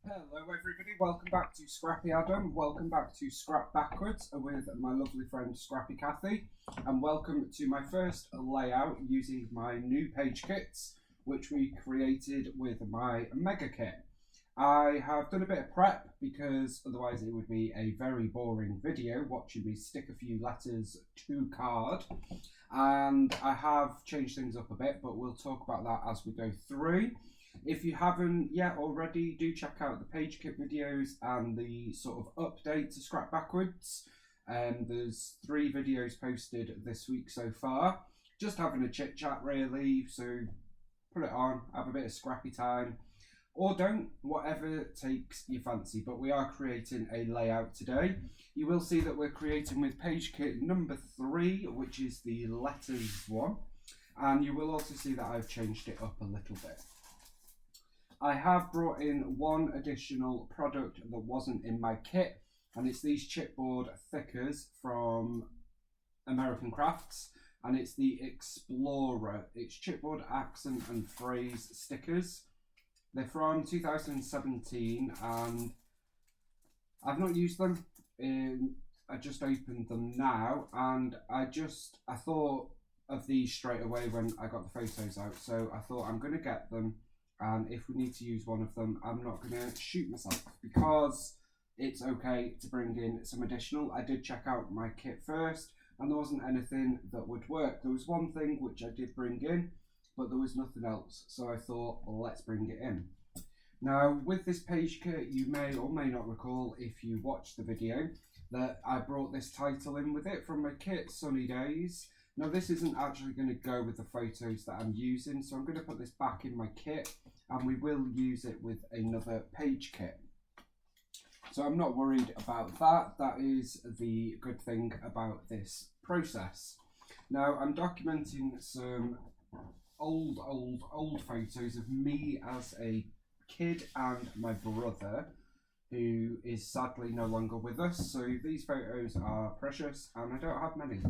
Hello everybody, welcome back to Scrappy Adam, welcome back to Scrap Backwards with my lovely friend Scrappy Cathy, and welcome to my first layout using my new page kits which we created with my mega kit. I have done a bit of prep because otherwise it would be a very boring video watching me stick a few letters to card, and I have changed things up a bit, but we'll talk about that as we go through. If you haven't yet already, do check out the page kit videos and the sort of update to Scrap Backwards. There's 3 videos posted this week so far. Just having a chit chat really, so put it on, have a bit of scrappy time. Or don't, whatever takes your fancy. But we are creating a layout today. You will see that we're creating with page kit number 3, which is the letters one. And you will also see that I've changed it up a little bit. I have brought in one additional product that wasn't in my kit, and it's these chipboard thickers from American Crafts, and it's the Explorer. It's chipboard accent and phrase stickers. They're from 2017, and I've not used them. I just opened them now, and I thought of these straight away when I got the photos out, so I thought I'm going to get them. And if we need to use one of them, I'm not going to shoot myself because it's okay to bring in some additional. I did check out my kit first and there wasn't anything that would work. There was one thing which I did bring in, but there was nothing else. So I thought, well, let's bring it in. Now, with this page kit, you may or may not recall if you watched the video that I brought this title in with it from my kit, Sunny Days. Now this isn't actually going to go with the photos that I'm using, so I'm going to put this back in my kit and we will use it with another page kit. So I'm not worried about that. That is the good thing about this process. Now I'm documenting some old photos of me as a kid and my brother, who is sadly no longer with us. So these photos are precious and I don't have many.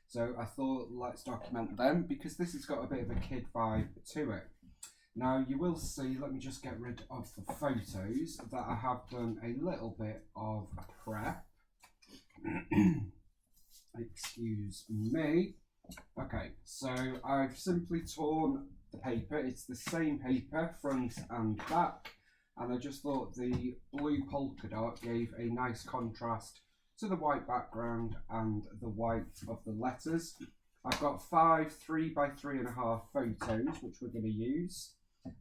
So I thought let's document them because this has got a bit of a kid vibe to it. Now you will see, let me just get rid of the photos, that I have done a little bit of prep. Excuse me. Okay, so I've simply torn the paper. It's the same paper, front and back. And I just thought the blue polka dot gave a nice contrast to the white background and the white of the letters. I've got 5 3x3.5 photos which we're going to use,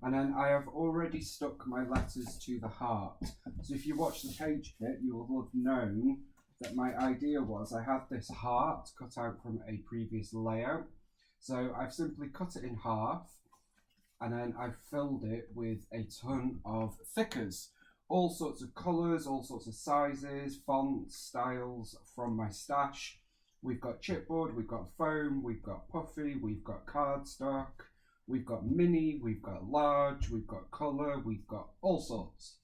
and then I have already stuck my letters to the heart. So if you watch the page kit, you will have known that my idea was I had this heart cut out from a previous layout. So I've simply cut it in half, and then I've filled it with a ton of thickers. All sorts of colours, all sorts of sizes, fonts, styles from my stash. We've got chipboard, we've got foam, we've got puffy, we've got cardstock, we've got mini, we've got large, we've got colour, we've got all sorts.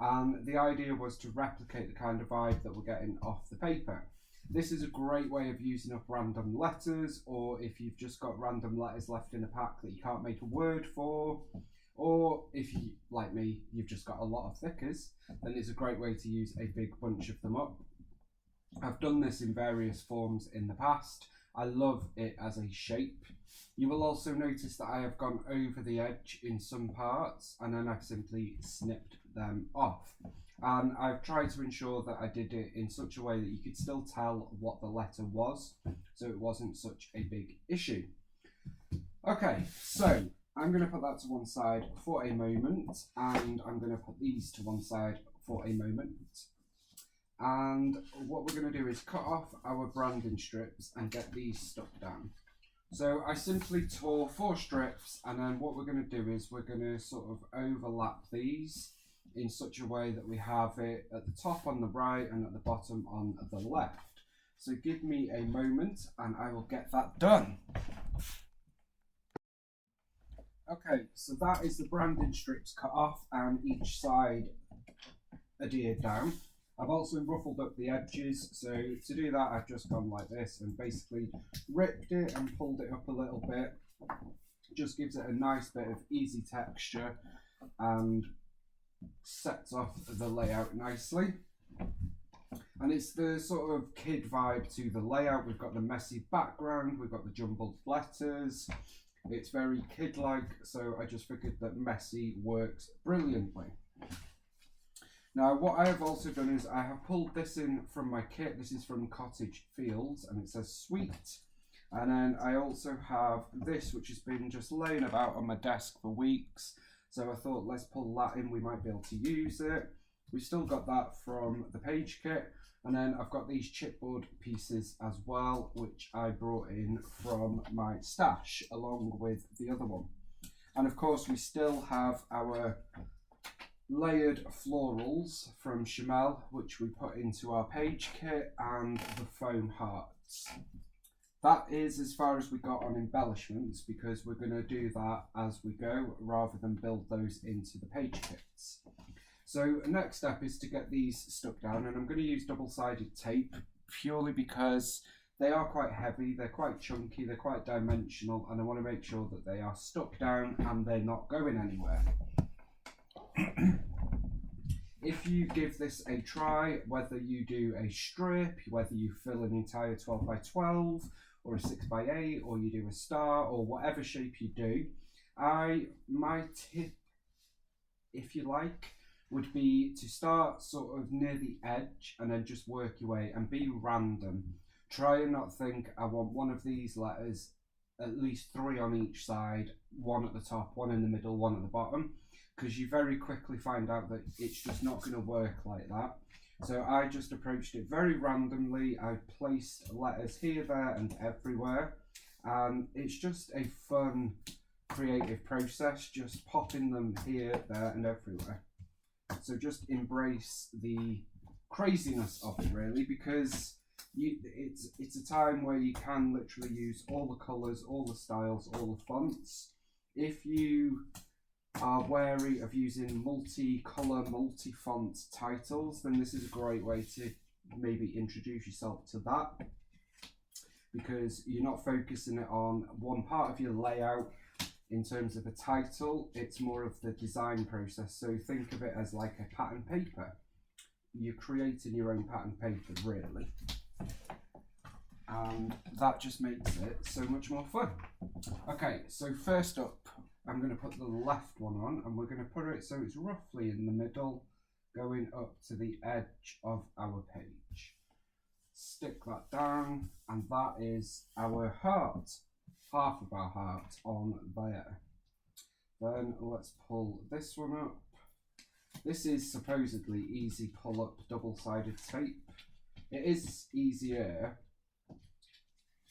And the idea was to replicate the kind of vibe that we're getting off the paper. This is a great way of using up random letters, or if you've just got random letters left in a pack that you can't make a word for, or if you, like me, you've just got a lot of thickers, then it's a great way to use a big bunch of them up. I've done this in various forms in the past. I love it as a shape. You will also notice that I have gone over the edge in some parts and then I've simply snipped them off. And I've tried to ensure that I did it in such a way that you could still tell what the letter was, so it wasn't such a big issue. Okay, so I'm going to put that to one side for a moment, and I'm going to put these to one side for a moment. And what we're going to do is cut off our branding strips and get these stuck down. So I simply tore 4 strips, and then what we're going to do is we're going to sort of overlap these in such a way that we have it at the top on the right and at the bottom on the left. So give me a moment and I will get that done. Okay, so that is the branding strips cut off and each side adhered down. I've also ruffled up the edges, so to do that I've just gone like this and basically ripped it and pulled it up a little bit. Just gives it a nice bit of easy texture and sets off the layout nicely. And it's the sort of kid vibe to the layout. We've got the messy background, we've got the jumbled letters. It's very kid-like, so I just figured that messy works brilliantly. Now, what I have also done is I have pulled this in from my kit. This is from Cottage Fields, and it says sweet. And then I also have this, which has been just laying about on my desk for weeks. So I thought, let's pull that in, we might be able to use it. We've still got that from the page kit. And then I've got these chipboard pieces as well, which I brought in from my stash along with the other one. And of course, we still have our layered florals from Chamel, which we put into our page kit, and the foam hearts. That is as far as we got on embellishments, because we're going to do that as we go rather than build those into the page kits. So next step is to get these stuck down, and I'm going to use double-sided tape purely because they are quite heavy, they're quite chunky, they're quite dimensional, and I want to make sure that they are stuck down and they're not going anywhere. If you give this a try, whether you do a strip, whether you fill an entire 12 by 12 or a 6 by 8, or you do a star, or whatever shape you do, my tip, if you like, would be to start sort of near the edge and then just work your way and be random. Try and not think, I want one of these letters, at least 3 on each side, one at the top, one in the middle, one at the bottom, because you very quickly find out that it's just not going to work like that. So I just approached it very randomly. I placed letters here, there and everywhere, and it's just a fun, creative process, just popping them here, there and everywhere. So just embrace the craziness of it, really, because it's a time where you can literally use all the colours, all the styles, all the fonts. If you are wary of using multi-colour, multi-font titles, then this is a great way to maybe introduce yourself to that, because you're not focusing it on one part of your layout. In terms of a title, it's more of the design process. So think of it as like a pattern paper. You're creating your own pattern paper, really. And that just makes it so much more fun. Okay, so first up, I'm going to put the left one on, and we're going to put it so it's roughly in the middle, going up to the edge of our page. Stick that down, and that is our heart. Half of our heart on there. Then let's pull this one up. This is supposedly easy pull up double-sided tape. It is easier.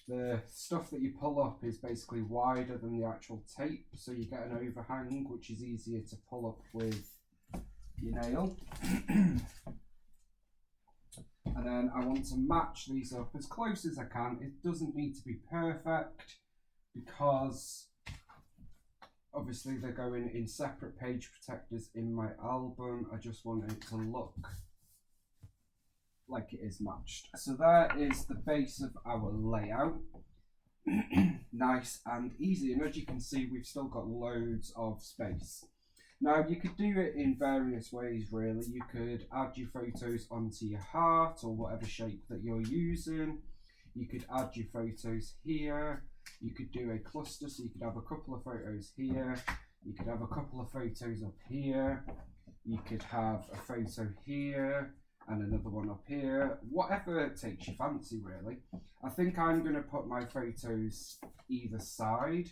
The stuff that you pull up is basically wider than the actual tape, so you get an overhang which is easier to pull up with your nail. And then I want to match these up as close as I can. It doesn't need to be perfect, because obviously they're going in separate page protectors in my album. I just want it to look like it is matched. So there is the base of our layout. Nice and easy, and as you can see, we've still got loads of space. Now you could do it in various ways, really. You could add your photos onto your heart or whatever shape that you're using. You could add your photos here. You could do a cluster, so you could have a couple of photos here, you could have a couple of photos up here, you could have a photo here and another one up here, whatever takes your fancy, really. I think I'm going to put my photos either side,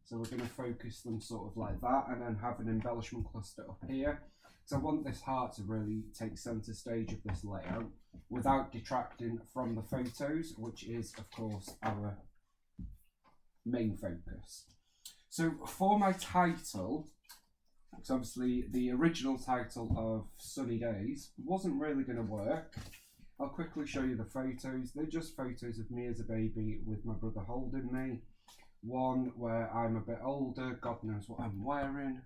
so we're going to focus them sort of like that, and then have an embellishment cluster up here. So I want this heart to really take centre stage of this layout without detracting from the photos, which is of course our main focus. So for my title, because obviously the original title of Sunny Days wasn't really going to work, I'll quickly show you the photos. They're just photos of me as a baby with my brother holding me. One where I'm a bit older, God knows what I'm wearing,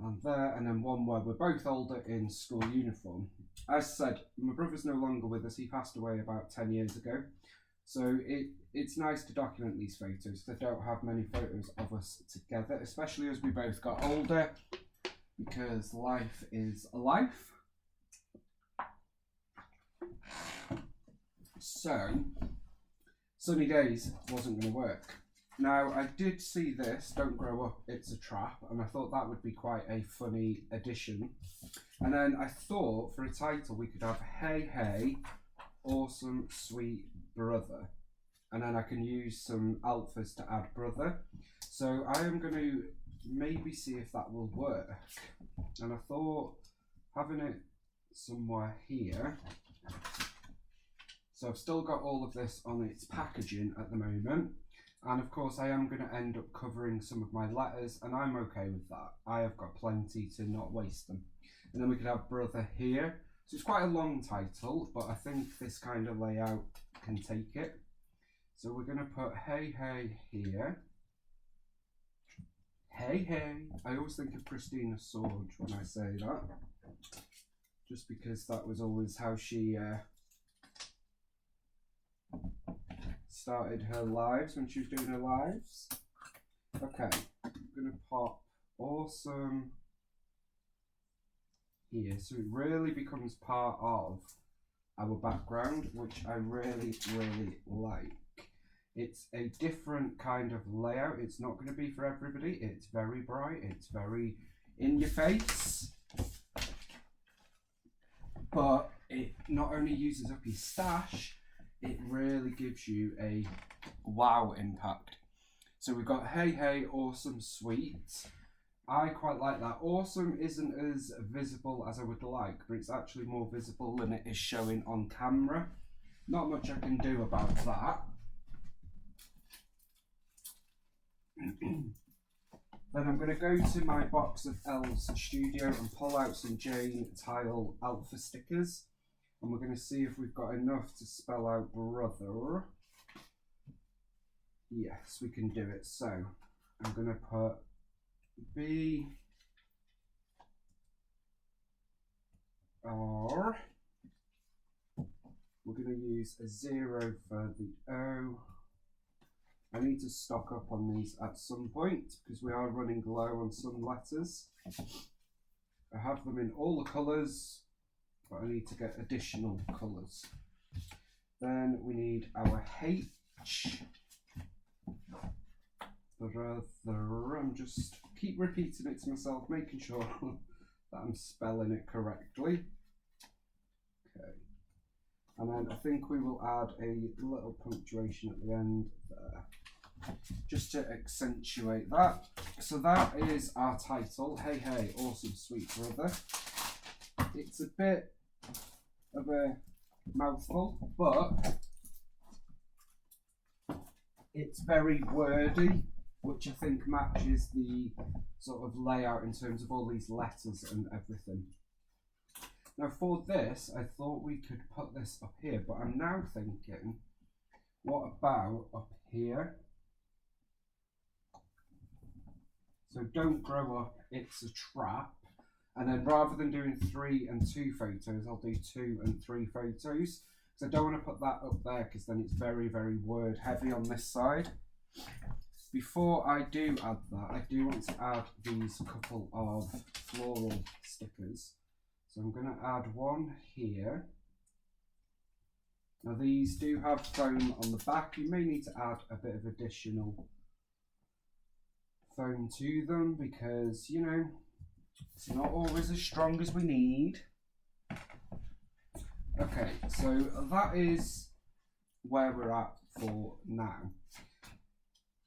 and there, and then one where we're both older in school uniform. As said, my brother's no longer with us. He passed away about 10 years ago. So it's nice to document these photos, because I don't have many photos of us together, especially as we both got older. because life is life. So, sunny days wasn't going to work. Now, I did see this, Don't Grow Up, It's a Trap, and I thought that would be quite a funny addition. And then I thought, for a title, we could have Hey Hey, Awesome Sweet Brother. And then I can use some alphas to add brother. So I am going to maybe see if that will work. And I thought, having it somewhere here. So I've still got all of this on its packaging at the moment. And of course I am going to end up covering some of my letters, and I'm okay with that. I have got plenty to not waste them. And then we could have brother here. So it's quite a long title, but I think this kind of layout can take it. So we're going to put Hey Hey here. Hey Hey. I always think of Christina Sword when I say that. Just because that was always how she started her lives when she was doing her lives. Okay, I'm going to pop awesome here. So it really becomes part of our background, which I really, really like. It's a different kind of layout. It's not going to be for everybody. It's very bright. It's very in your face. But it not only uses up your stash, it really gives you a wow impact. So we've got Hey Hey, Awesome Sweet. I quite like that. Awesome isn't as visible as I would like, but it's actually more visible than it is showing on camera. Not much I can do about that. Then I'm going to go to my box of Elves Studio and pull out some Jane Tile Alpha stickers. And we're going to see if we've got enough to spell out brother. Yes, we can do it. So I'm going to put B R. We're going to use a 0 for the O. I need to stock up on these at some point because we are running low on some letters. I have them in all the colours, but I need to get additional colours. Then we need our H. Brother. I'm just keep repeating it to myself, making sure that I'm spelling it correctly. Okay. And then I think we will add a little punctuation at the end there, just to accentuate that. So that is our title, Hey Hey, Awesome Sweet Brother. It's a bit of a mouthful, but it's very wordy, which I think matches the sort of layout in terms of all these letters and everything. Now for this, I thought we could put this up here, but I'm now thinking, what about up here? So Don't Grow Up, It's a Trap. And then rather than doing 3 and 2 photos, I'll do 2 and 3 photos. So I don't want to put that up there because then it's very, very word heavy on this side. Before I do add that, I do want to add these couple of floral stickers. So I'm going to add one here. Now these do have foam on the back. You may need to add a bit of additional foam to them because, you know, it's not always as strong as we need. Okay, so that is where we're at for now.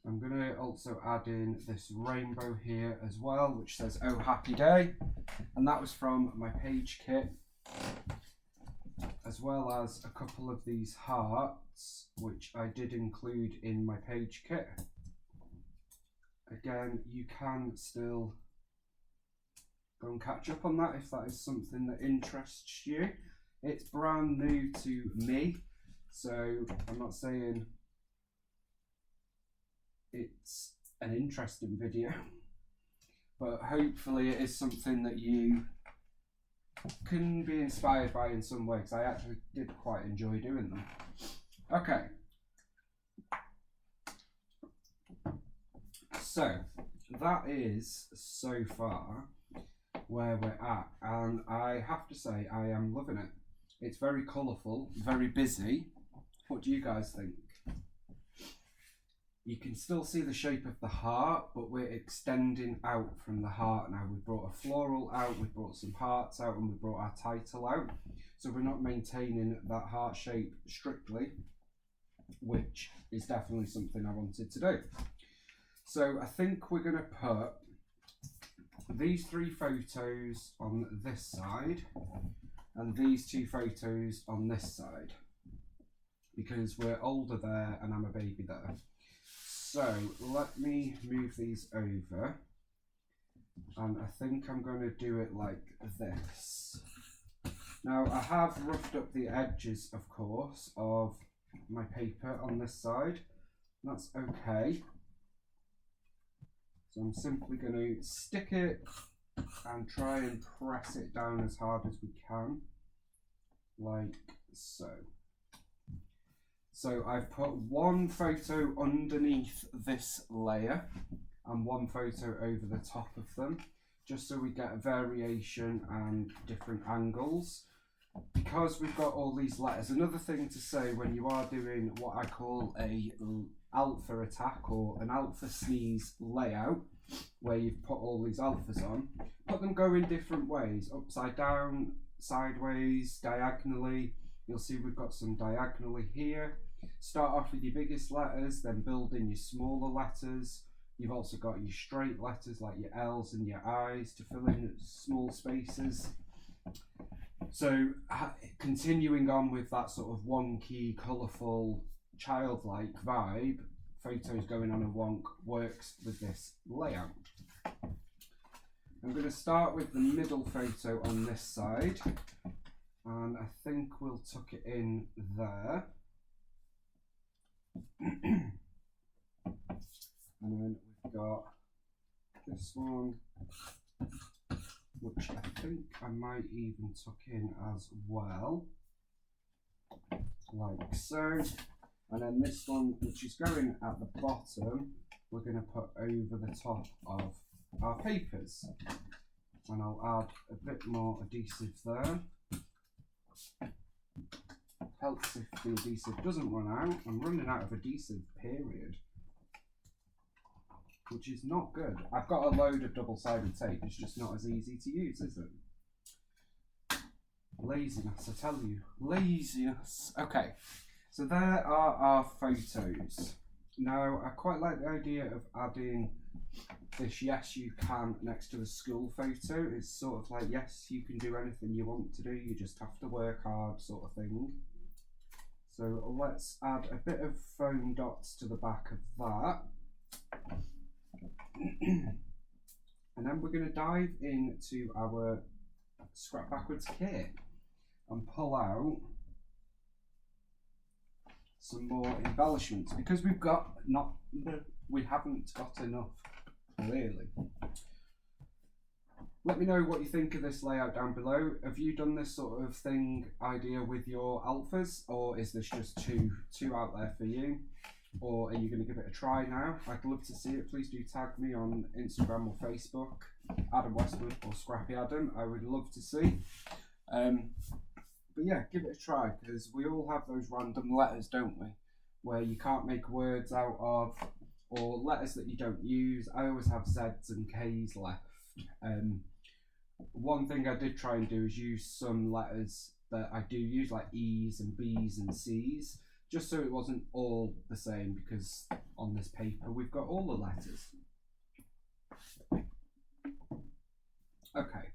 I'm going to also add in this rainbow here as well, which says Oh Happy Day. And that was from my page kit, as well as a couple of these hearts, which I did include in my page kit. Again, you can still go and catch up on that if that is something that interests you. It's brand new to me, so I'm not saying it's an interesting video, but hopefully it is something that you can be inspired by in some way, because I actually did quite enjoy doing them. Okay, so that is so far. where we're at, and I have to say I am loving it. It's very colourful, very busy. What do you guys think? You can still see the shape of the heart, but we're extending out from the heart now. We've brought a floral out, we've brought some hearts out, and we've brought our title out. So we're not maintaining that heart shape strictly, which is definitely something I wanted to do. So I think we're going to put these 3 photos on this side and these 2 photos on this side, because we're older there and I'm a baby there. So let me move these over, and I think I'm going to do it like this. Now I have roughed up the edges, of course, of my paper on this side. That's okay. So I'm simply going to stick it and try and press it down as hard as we can, like so. So I've put 1 photo underneath this layer and 1 photo over the top of them, just so we get a variation and different angles. Because we've got all these letters, another thing to say when you are doing what I call a alpha attack or an alpha sneeze layout, where you've put all these alphas on, put them going different ways, upside down, sideways, diagonally. You'll see we've got some diagonally here. Start off with your biggest letters, then build in your smaller letters. You've also got your straight letters like your L's and your I's to fill in small spaces. So continuing on with that sort of wonky, colourful, childlike vibe, photos going on a wonk works with this layout. I'm going to start with the middle photo on this side, and I think we'll tuck it in there. And then we've got this one, which I think I might even tuck in as well, like so. And then this one, which is going at the bottom, we're going to put over the top of our papers. And I'll add a bit more adhesive there. Helps if the adhesive doesn't run out. I'm running out of adhesive, period. Which is not good. I've got a load of double-sided tape, it's just not as easy to use, is it? Laziness, I tell you. Laziness. Okay, so there are our photos. Now, I quite like the idea of adding this "yes you can" next to the school photo. It's sort of like, yes, you can do anything you want to do, you just have to work hard, sort of thing. So let's add a bit of foam dots to the back of that. And then we're going to dive into our Scrap Backwards kit and pull out some more embellishments, because we haven't got enough, clearly. Let me know what you think of this layout down below. Have you done this sort of idea with your alphas, or is this just too out there for you? Or are you going to give it a try now? I'd love to see it. Please do tag me on Instagram or Facebook, Adam Westwood or Scrappy Adam. I would love to see. But yeah, give it a try, because we all have those random letters, don't we? Where you can't make words out of, or letters that you don't use. I always have Z's and K's left. One thing I did try and do is use some letters that I do use, like E's and B's and C's, just so it wasn't all the same, because on this paper we've got all the letters. Okay,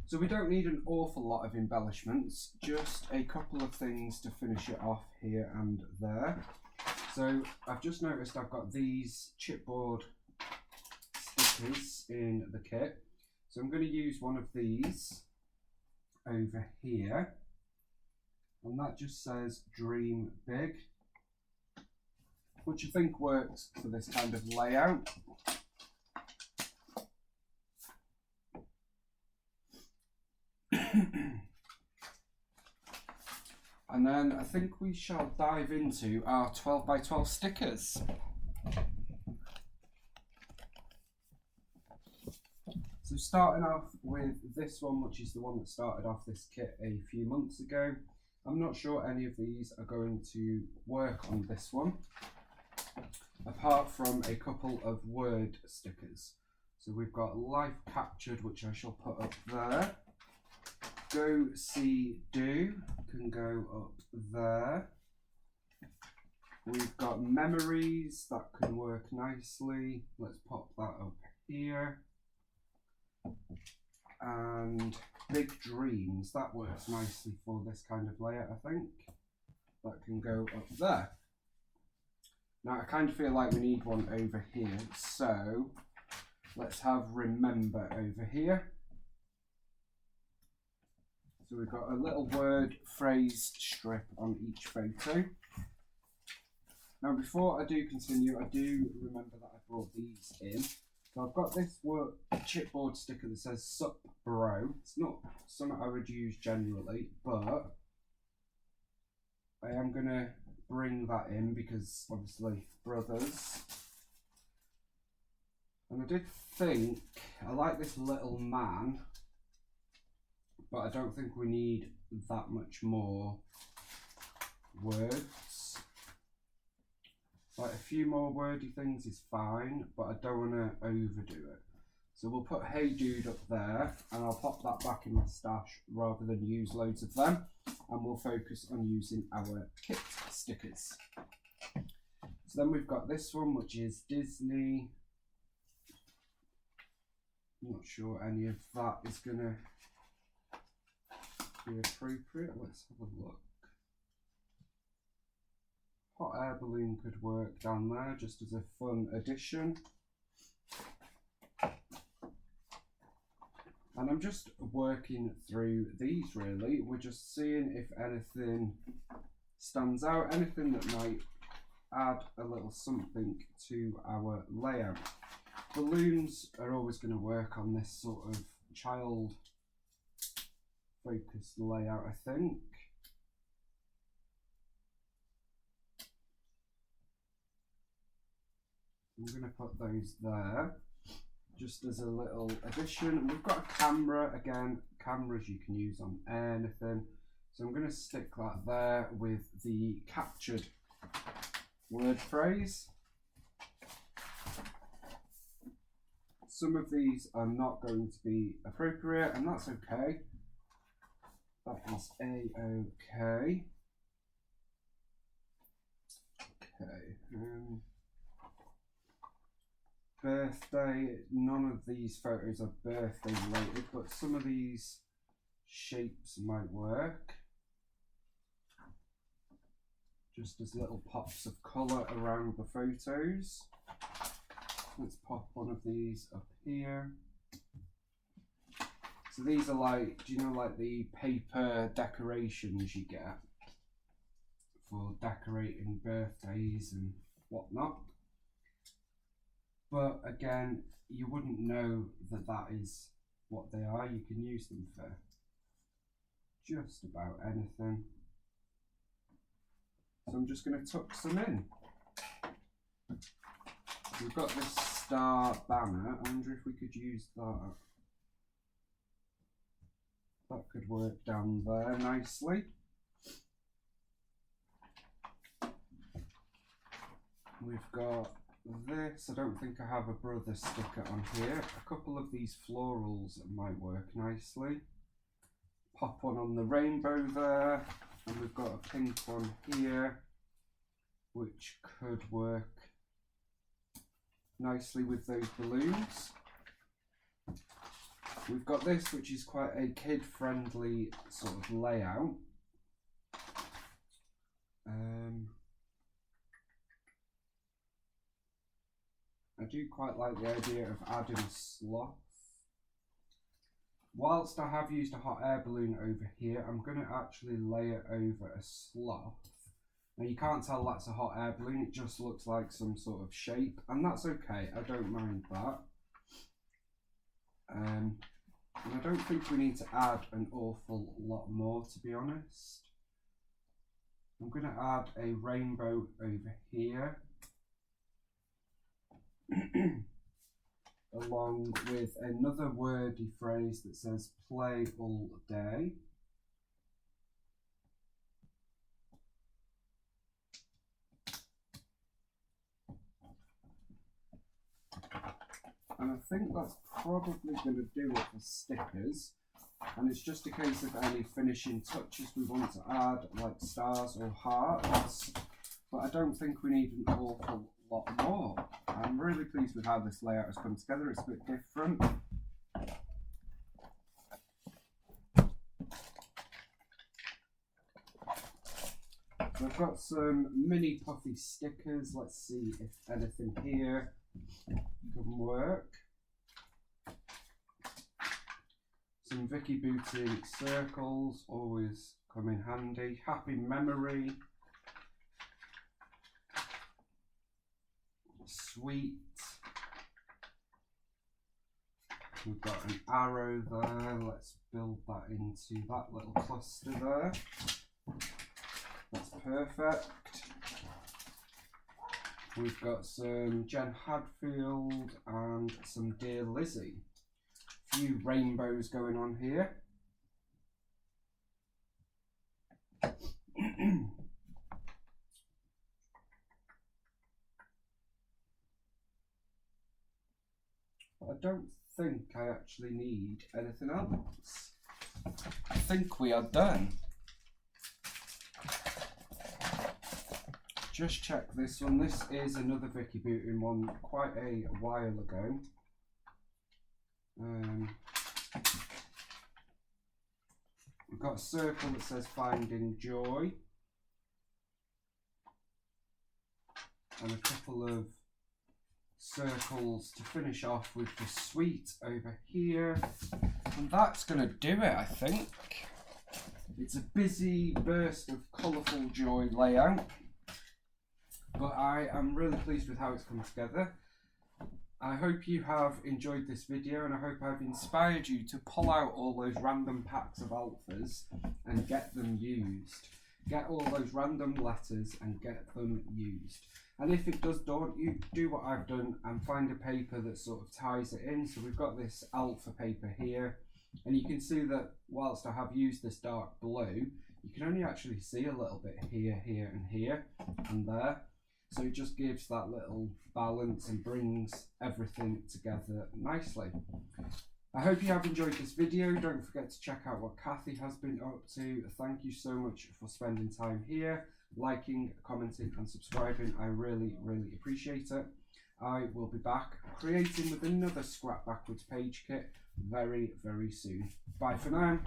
so we don't need an awful lot of embellishments, just a couple of things to finish it off here and there. So I've just noticed I've got these chipboard stickers in the kit, so I'm going to use one of these over here. And that just says "Dream Big," which I think works for this kind of layout. And then I think we shall dive into our 12 by 12 stickers. So starting off with this one, which is the one that started off this kit a few months ago. I'm not sure any of these are going to work on this one, apart from a couple of word stickers. So we've got life captured, which I shall put up there. Go, see, do can go up there. We've got memories that can work nicely. Let's pop that up here. And big dreams, that works nicely for this kind of layout, I think. That can go up there. Now I kind of feel like we need one over here, so let's have remember over here. So we've got a little word phrase strip on each photo. Now before I do continue, I do remember that I brought these in. So I've got this chipboard sticker that says Sup Bro. It's not something I would use generally, but I am going to bring that in because obviously brothers. And I did think, I like this little man, but I don't think we need that much more words. Like a few more wordy things is fine, but I don't want to overdo it. So we'll put Hey Dude up there, and I'll pop that back in my stash rather than use loads of them. And we'll focus on using our kit stickers. So then we've got this one, which is Disney. I'm not sure any of that is going to be appropriate. Let's have a look. Hot air balloon could work down there just as a fun addition. And I'm just working through these really. We're just seeing if anything stands out, anything that might add a little something to our layout. Balloons are always going to work on this sort of child focused layout, I think. I'm going to put those there just as a little addition. We've got a camera, again, cameras you can use on anything. So I'm going to stick that there with the captured word phrase. Some of these are not going to be appropriate, and that's okay. That is a-okay. Okay. Birthday, none of these photos are birthday related, but some of these shapes might work. Just as little pops of colour around the photos. Let's pop one of these up here. So these are like, do you know, like the paper decorations you get for decorating birthdays and whatnot? But again, you wouldn't know that that is what they are. You can use them for just about anything. So I'm just going to tuck some in. We've got this star banner. I wonder if we could use that. That could work down there nicely. We've got this. I don't think I have a brother sticker on here. A couple of these florals might work nicely. Pop one on the rainbow there. And we've got a pink one here, which could work nicely with those balloons. We've got this, which is quite a kid-friendly sort of layout. I do quite like the idea of adding a sloth. Whilst I have used a hot air balloon over here, I'm going to actually layer over a sloth. Now you can't tell that's a hot air balloon, it just looks like some sort of shape, and that's okay, I don't mind that. And I don't think we need to add an awful lot more, to be honest. I'm going to add a rainbow over here. along with another wordy phrase that says play all day. And I think that's probably going to do it for stickers. And it's just a case of any finishing touches we want to add, like stars or hearts. But I don't think we need an awful lot more. I'm really pleased with how this layout has come together. It's a bit different. So I've got some mini puffy stickers. Let's see if anything here can work. Some Vicky Booty circles always come in handy. Happy memory. Sweet. We've got an arrow there. Let's build that into that little cluster there. That's perfect. We've got some Jen Hadfield and some Dear Lizzie. A few rainbows going on here. I don't think I actually need anything else. I think we are done. Just check this one. This is another Vicky Booty one, quite a while ago. We've got a circle that says Finding Joy. And a couple of circles to finish off with the sweet over here. And that's going to do it, I think. It's a busy burst of colourful joy layout. But I am really pleased with how it's come together. I hope you have enjoyed this video, and I hope I've inspired you to pull out all those random packs of alphas and get them used. Get all those random letters and get them used. And if it does daunt you, do what I've done and find a paper that sort of ties it in. So we've got this alpha paper here, and you can see that whilst I have used this dark blue, you can only actually see a little bit here, here and here and there. So it just gives that little balance and brings everything together nicely. I hope you have enjoyed this video. Don't forget to check out what Kathy has been up to. Thank you so much for spending time here, liking, commenting and subscribing. I really, really appreciate it. I will be back creating with another Scrap Backwards page kit very, very soon. Bye for now.